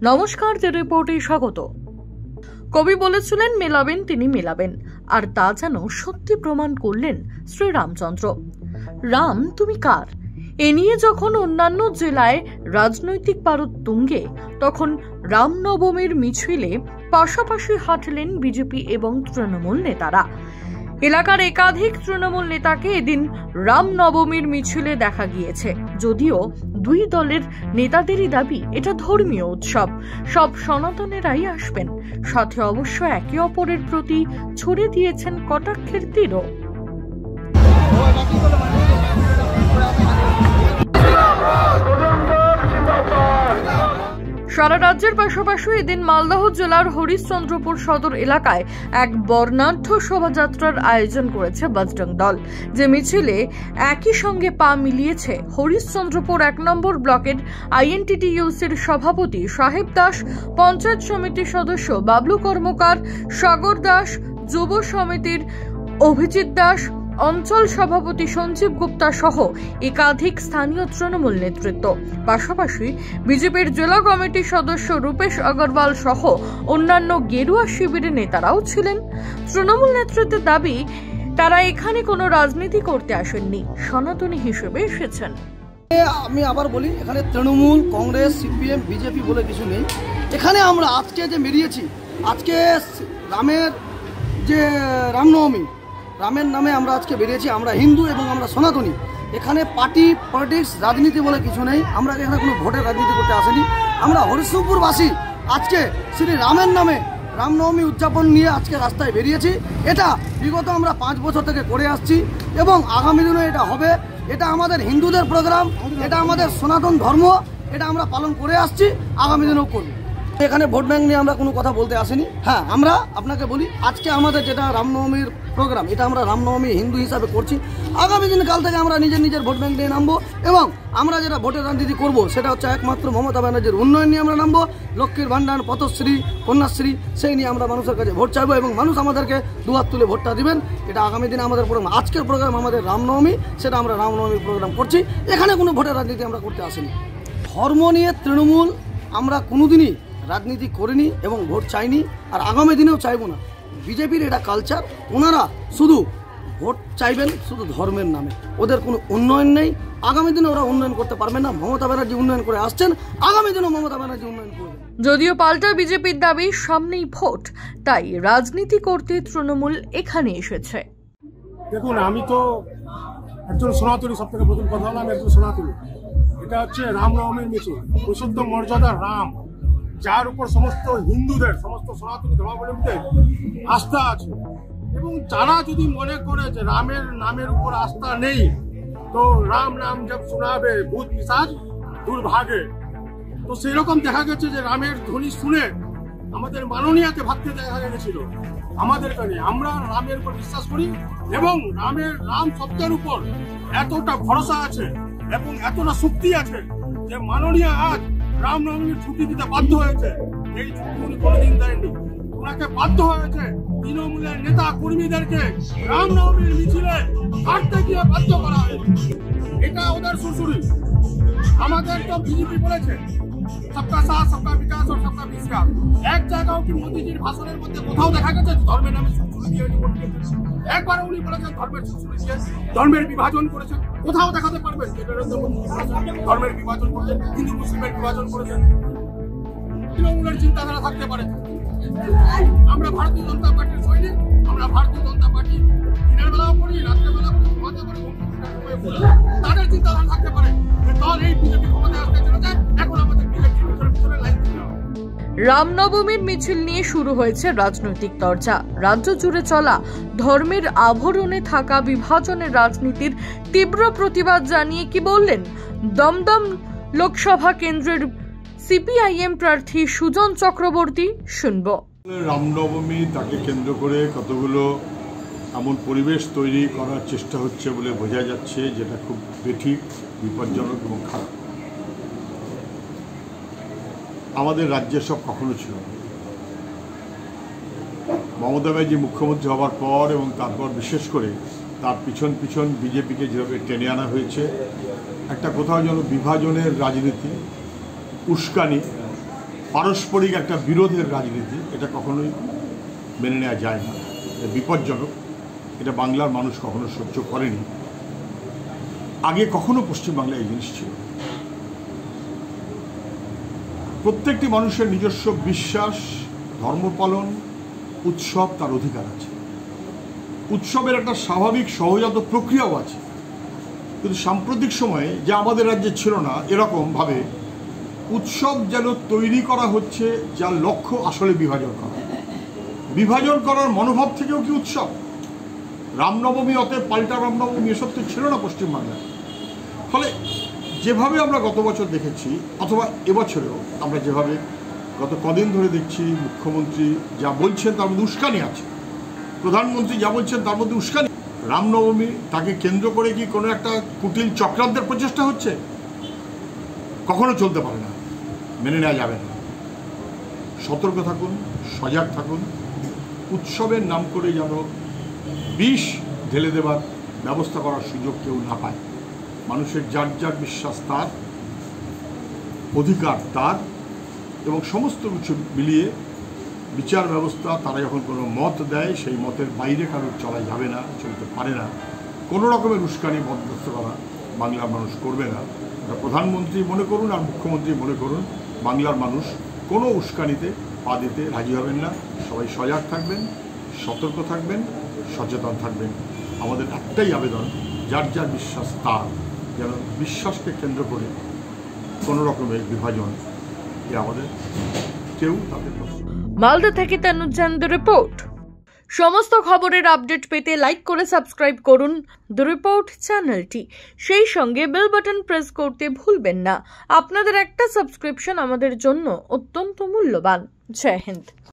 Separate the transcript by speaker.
Speaker 1: নমস্কার, দ্য রিপোর্টে স্বাগত। কবি বলেছিলেন মেলাবেন তিনি মেলাবেন, আর তা যেন সত্যি প্রমাণ করলেন শ্রীরামচন্দ্র। রাম তুমি কার এ নিয়ে যখন অন্যান্য জেলায় রাজনৈতিক পারদ তুঙ্গে, তখন রামনবমীর মিছিলে পাশাপাশি হাঁটলেন বিজেপি এবং তৃণমূল নেতারা। এলাকার একাধিক তৃণমূল নেতাকে এদিন রামনবমীর মিছিলে দেখা গিয়েছে। যদিও দুই দলের নেতাদেরই দাবি এটা ধর্মীয় উৎসব, সব সনাতনেরাই আসবেন। সাথে অবশ্য একে অপরের প্রতি ছুড়ে দিয়েছেন কটাক্ষের তীরও। সারা রাজ্যের পাশাপাশি এদিন মালদহ জেলার হরিশ্চন্দ্রপুর সদর এলাকায় এক বর্ণাঢ্য শোভাযাত্রার আয়োজন করেছে বজরং দল, যে মিছিলে একই সঙ্গে পা মিলিয়েছে হরিশ্চন্দ্রপুর ১ নম্বর ব্লকের আইএনটিটিইউসির সভাপতি সাহেব দাস, পঞ্চায়েত সমিতির সদস্য বাবলু কর্মকার, সাগর দাস, যুব সমিতির অভিজিৎ দাস, অঞ্চল সভাপতি সঞ্জীব গুপ্তা সহ একাধিক স্থানীয় তৃণমূল নেতৃত্ব। পাশাপাশি বিজেপির জেলা কমিটির সদস্য রূপেশ আগরওয়াল সহ অন্যান্য গেরুয়া শিবিরের নেতারাও ছিলেন। তৃণমূল নেতৃত্বের দাবি, তারা এখানে কোনো রাজনীতি করতে আসেননি, সনাতনী হিসেবে এসেছেন।
Speaker 2: আমি আবার বলি, এখানে তৃণমূল, কংগ্রেস, সিপিএম, বিজেপি বলে কিছু নেই। এখানে আমরা আজকে যে বেরিয়েছি, আজকে রামের যে রামনবমী, রামের নামে আমরা আজকে বেরিয়েছি। আমরা হিন্দু এবং আমরা সনাতনী। এখানে পার্টি পলিটিক্স রাজনীতি বলে কিছু নেই। আমরা এখানে কোনো ভোটের রাজনীতি করতে আসেনি। আমরা হরিশ্চন্দ্রপুরবাসী আজকে শ্রী রামের নামে রামনবমী উদযাপন নিয়ে আজকে রাস্তায় বেরিয়েছি। এটা বিগত আমরা 5 বছর থেকে করে আসছি এবং আগামী দিনে এটা হবে। এটা আমাদের হিন্দুদের প্রোগ্রাম, এটা আমাদের সনাতন ধর্ম, এটা আমরা পালন করে আসছি, আগামী দিনেও করব। এখানে ভোট ব্যাংক নিয়ে আমরা কোনো কথা বলতে আসিনি। হ্যাঁ, আমরা আপনাকে বলি, আজকে আমাদের যেটা রামনবমীর প্রোগ্রাম, এটা আমরা রামনবমী হিন্দু হিসাবে করছি। আগামী দিন কাল থেকে আমরা নিজের ভোট ব্যাংক নিয়ে নামবো এবং আমরা যেটা ভোটের রাজনীতি করবো সেটা হচ্ছে একমাত্র মমতা ব্যানার্জির উন্নয়ন নিয়ে আমরা নামবো। লক্ষ্মীর ভান্ডার, পথশ্রী, কন্যাশ্রী, সেই নিয়ে আমরা মানুষের কাছে ভোট চাইবো এবং মানুষ আমাদেরকে দুহাত তুলে ভোটটা দিবেন। এটা আগামী দিনে আমাদের প্রোগ্রাম। আজকের প্রোগ্রাম আমাদের রামনবমী, সেটা আমরা রামনবমীর প্রোগ্রাম করছি। এখানে কোনো ভোটের রাজনীতি আমরা করতে আসিনি। ধর্ম নিয়ে তৃণমূল আমরা কোনোদিনই রাজনীতি করিনি এবং ভোট চাইনি, আর আগামী দিনেও চাইবো না। বিজেপির এটা কালচার, ওনারা শুধু ভোট চাইবেন শুধু ধর্মের নামে, ওদের কোনো উন্নয়ন নেই। আগামী দিনে ওরা উন্নয়ন করতে পারবেন না। মমতা ব্যানার্জি উন্নয়ন করে আসছেন, আগামী দিনে মমতা ব্যানার্জি উন্নয়ন করবেন।
Speaker 1: যদিও পাল্টা বিজেপির দাবি সামনেই ভোট, তাই রাজনীতি করতে তৃণমূল এখানে এসেছে।
Speaker 3: দেখুন, আমি তো একজন সনাতনী। সব থেকে প্রথম কথা হলো আমি একজন সনাতনী। এটা হচ্ছে রামনবমীর মিছিল, প্রসিদ্ধ মর্যাদা রাম, যার উপর সমস্ত হিন্দুদের, সমস্ত সনাতনী ধর্মাবলম্বীদের আস্থা আছে। এবং যারা যদি মনে করে যে রামের নামের উপর আস্থা নেই, তো রাম নাম জব শোনাবে ভূত পিশাচ দুর্ভাগে, তো সেই রকম দেখা গেছে যে রামের ধ্বনি শুনে আমাদের মাননীয়াকে ভাবতে দেখা গেছিল। আমাদের কানে আমরা রামের উপর বিশ্বাস করি এবং রাম শব্দের উপর এতটা ভরসা আছে এবং এতটা শক্তি আছে যে মাননীয়া আজ রামনবমীর ছুটি দিতে বাধ্য হয়েছে। এই ছুটি উনি কোনোদিন দেননি, ওনাকে বাধ্য হয়েছে তৃণমূলের নেতা কর্মীদেরকে রামনবমীর মিছিলে হাঁটতে গিয়ে বাধ্য করা হয়েছে। এটা ওদের সুরসুরি। আমাদের তো বিজেপি বলেছে সবকা সাথ, সবকা বিকাশ ও সবকা বিস্কার। এক জায়গাও কি মোদীজির ভাষণের মধ্যে কোথাও দেখা গেছে ধর্মের নামে সুরসুরি দিয়ে ভোট দিয়েছে? একবার উনি বলেছেন ধর্মের সুরসুরি দিয়ে ধর্মের বিভাজন করেছেন। কোথাও দেখাতে পারবেন যে নরেন্দ্র মোদী ধর্মের বিভাজন করেছেন, হিন্দু মুসলিমের বিভাজন করেছেন? তৃণমূলের চিন্তাধারা থাকতে পারে। আমরা ভারতীয় জনতা পার্টির সৈনিক, আমরা ভারতীয় জনতা পার্টি দিনের বেলাও করি, রাত্রে বেলা করি, তাদের চিন্তাধারা থাকতে পারে। দল এই বিজেপি ক্ষমতায় আসতে চলেছে, এখন আমাদের বিজেপির পিছনে লাইন দিতে হবে।
Speaker 1: রামনবমীর মিছিল নিয়ে শুরু হয়েছে রাজনৈতিক চর্চা। রাজ্য জুড়ে চলা ধর্মের আভরণে থাকা বিভাজনের রাজনীতির তীব্র প্রতিবাদ জানিয়ে কি বললেন দমদম লোকসভা কেন্দ্রের সিপিআইএম প্রার্থী সুজন চক্রবর্তী, শুনব।
Speaker 4: রামনবমী, তাকে কেন্দ্র করে কতগুলো এমন পরিবেশ তৈরি করার চেষ্টা হচ্ছে বলে বোঝা যাচ্ছে, যেটা খুব বেঠিক, বিপজ্জনক এবং খারাপ। আমাদের রাজ্যে সব কখনো ছিল না। মমতা ব্যানার্জি মুখ্যমন্ত্রী হওয়ার পর এবং তারপর বিশেষ করে তার পিছন বিজেপিকে যেভাবে টেনে আনা হয়েছে, একটা কোথাও যেন বিভাজনের রাজনীতি, উস্কানি পারস্পরিক একটা বিরোধের রাজনীতি, এটা কখনোই মেনে নেওয়া যায় না, এটা বিপজ্জনক। এটা বাংলার মানুষ কখনো সহ্য করেনি। আগে কখনো পশ্চিমবাংলায় এই জিনিস ছিল। প্রত্যেকটি মানুষের নিজস্ব বিশ্বাস, ধর্ম পালন, উৎসব, তার অধিকার আছে। উৎসবের একটা স্বাভাবিক সহজাত প্রক্রিয়াও আছে। কিন্তু সাম্প্রতিক সময়ে যা আমাদের রাজ্যে ছিল না, এরকমভাবে উৎসব যেন তৈরি করা হচ্ছে যার লক্ষ্য আসলে বিভাজন করা। বিভাজন করার মনোভাব থেকেও কি উৎসব? রামনবমী অতএব পাল্টা রামনবমী এসব তো ছিল না পশ্চিমবাংলায়। ফলে যেভাবে আমরা গত বছর দেখেছি, অথবা এবছরেও আমরা যেভাবে গত কদিন ধরে দেখছি, মুখ্যমন্ত্রী যা বলছেন তার মধ্যে উস্কানি আছে, প্রধানমন্ত্রী যা বলছেন তার মধ্যে উস্কানি। রামনবমী তাকে কেন্দ্র করে কি কোনো একটা কুটিল চক্রান্তের প্রচেষ্টা হচ্ছে? কখনো চলতে পারে না, মেনে নেওয়া যাবে না। সতর্ক থাকুন, সজাগ থাকুন। উৎসবের নাম করে যেন বিষ ঢেলে দেবার ব্যবস্থা করার সুযোগ কেউ না পায়। মানুষের যার যার বিশ্বাস তার, অধিকার তার, এবং সমস্ত কিছু মিলিয়ে বিচার ব্যবস্থা তারা যখন কোনো মত দেয়, সেই মতের বাইরে কারোর চলা যাবে না, চলতে পারে না। কোনো রকমের উস্কানি বরদাস্ত করা বাংলার মানুষ করবে না। এটা প্রধানমন্ত্রী মনে করুন আর মুখ্যমন্ত্রী মনে করুন, বাংলার মানুষ কোনো উস্কানিতে পা দিতে রাজি হবেন না। সবাই সজাগ থাকবেন, সতর্ক থাকবেন, সচেতন থাকবেন। আমাদের একটাই আবেদন, যার যার বিশ্বাস তার, যেন বিশ্বাসকে কেন্দ্র করে কোনো রকমের বিভাজন আমাদের কেউ তাদের।
Speaker 1: মালদা থেকে তানুজ্জান, দ্য রিপোর্ট। সমস্ত খবরের আপডেট পেতে লাইক করে সাবস্ক্রাইব করুন দ্য রিপোর্ট চ্যানেলটি। সেই সঙ্গে বেল বাটন প্রেস করতে ভুলবেন না। আপনাদের একটা সাবস্ক্রিপশন আমাদের জন্য অত্যন্ত মূল্যবান। জয় হিন্দ।